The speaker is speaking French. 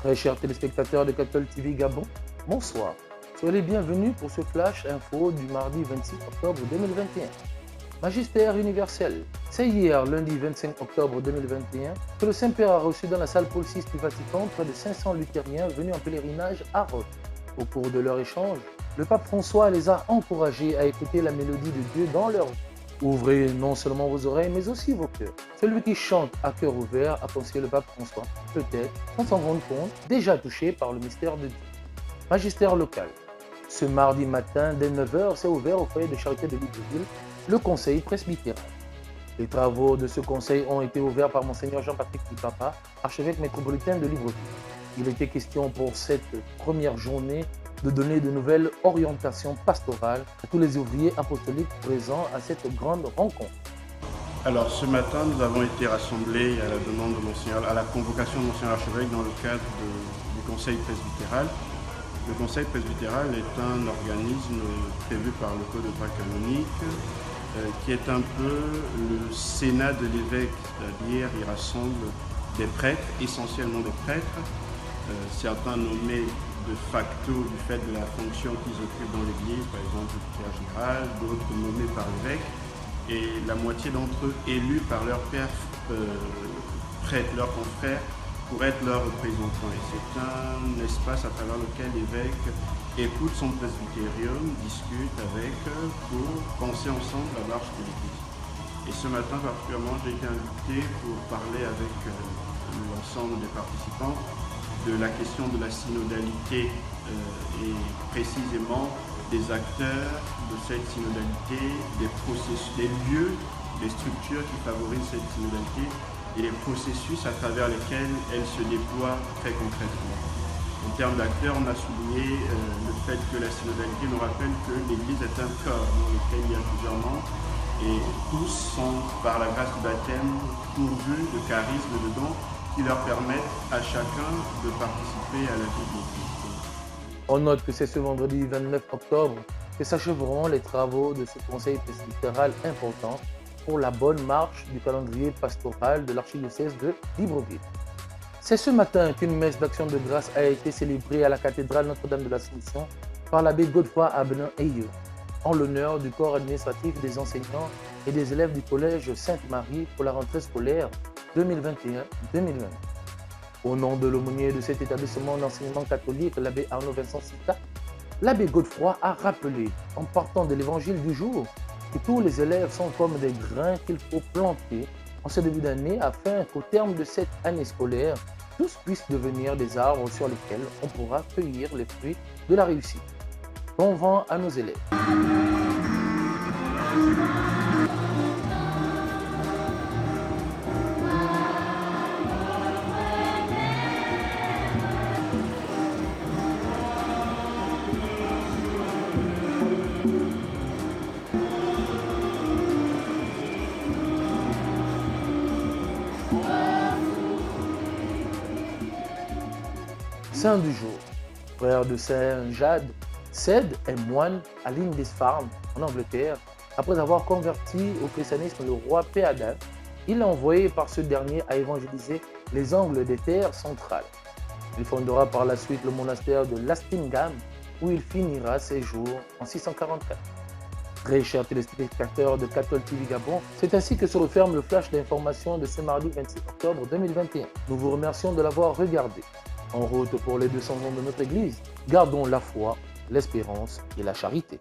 Très chers téléspectateurs de Cattle TV Gabon, bonsoir. Soyez les bienvenus pour ce flash info du mardi 26 octobre 2021. Magistère universel. C'est hier, lundi 25 octobre 2021, que le Saint-Père a reçu dans la salle Paul VI du Vatican près de 500 luthériens venus en pèlerinage à Rome. Au cours de leur échange, le pape François les a encouragés à écouter la mélodie de Dieu dans leur vie. Ouvrez non seulement vos oreilles, mais aussi vos cœurs. Celui qui chante à cœur ouvert, a conseillé le pape François, peut-être, sans s'en rendre compte, déjà touché par le mystère de Dieu. Magistère local. Ce mardi matin, dès 9h, s'est ouvert au foyer de charité de Libreville le conseil presbytéral. Les travaux de ce conseil ont été ouverts par Monseigneur Jean-Patrick Pipapa, archevêque métropolitain de Libreville. Il était question pour cette première journée de donner de nouvelles orientations pastorales à tous les ouvriers apostoliques présents à cette grande rencontre. Alors ce matin, nous avons été rassemblés à la demande de Monseigneur, à la convocation de Monseigneur Archevêque dans le cadre du Conseil presbytéral. Le Conseil presbytéral est un organisme prévu par le Code de droit canonique qui est un peu le Sénat de l'évêque, c'est-à-dire il rassemble des prêtres, essentiellement des prêtres, certains nommés de facto du fait de la fonction qu'ils occupent dans l'Église, par exemple le vicaire général, d'autres nommés par l'évêque, et la moitié d'entre eux élus par leurs pères prêtres, leurs confrères, pour être leurs représentants. Et c'est un espace à travers lequel l'évêque écoute son presbytérium, discute avec pour penser ensemble la marche de l'Église. Et ce matin particulièrement, j'ai été invité pour parler avec l'ensemble des participants de la question de la synodalité et précisément des acteurs de cette synodalité, des processus, des lieux, des structures qui favorisent cette synodalité et les processus à travers lesquels elle se déploie très concrètement. En termes d'acteurs, on a souligné le fait que la synodalité nous rappelle que l'Église est un corps dans lequel il y a plusieurs membres et tous sont, par la grâce du baptême, pourvus de charismes, de dons qui leur permettent à chacun de participer à la vie de l'Église. On note que c'est ce vendredi 29 octobre que s'achèveront les travaux de ce conseil presbytéral important pour la bonne marche du calendrier pastoral de l'archidiocèse de Libreville. C'est ce matin qu'une messe d'action de grâce a été célébrée à la cathédrale Notre-Dame de l'Assomption par l'abbé Godefroy Abenin Ayeux, en l'honneur du corps administratif des enseignants et des élèves du collège Sainte-Marie pour la rentrée scolaire 2021-2022. Au nom de l'aumônier de cet établissement d'enseignement catholique, l'abbé Arnaud Vincent Sita, l'abbé Godefroy a rappelé, en partant de l'évangile du jour, que tous les élèves sont comme des grains qu'il faut planter en ce début d'année afin qu'au terme de cette année scolaire, tous puissent devenir des arbres sur lesquels on pourra cueillir les fruits de la réussite. Bon vent à nos élèves. Saint du jour. Frère de Saint Jade, Cède est moine à Lindisfarne, en Angleterre. Après avoir converti au christianisme le roi Péadan, il est envoyé par ce dernier à évangéliser les angles des terres centrales. Il fondera par la suite le monastère de Lastingham, où il finira ses jours en 644. Très chers téléspectateurs de Cattle TV Gabon, c'est ainsi que se referme le flash d'information de ce mardi 26 octobre 2021. Nous vous remercions de l'avoir regardé. En route pour les 200 ans de notre Église, gardons la foi, l'espérance et la charité.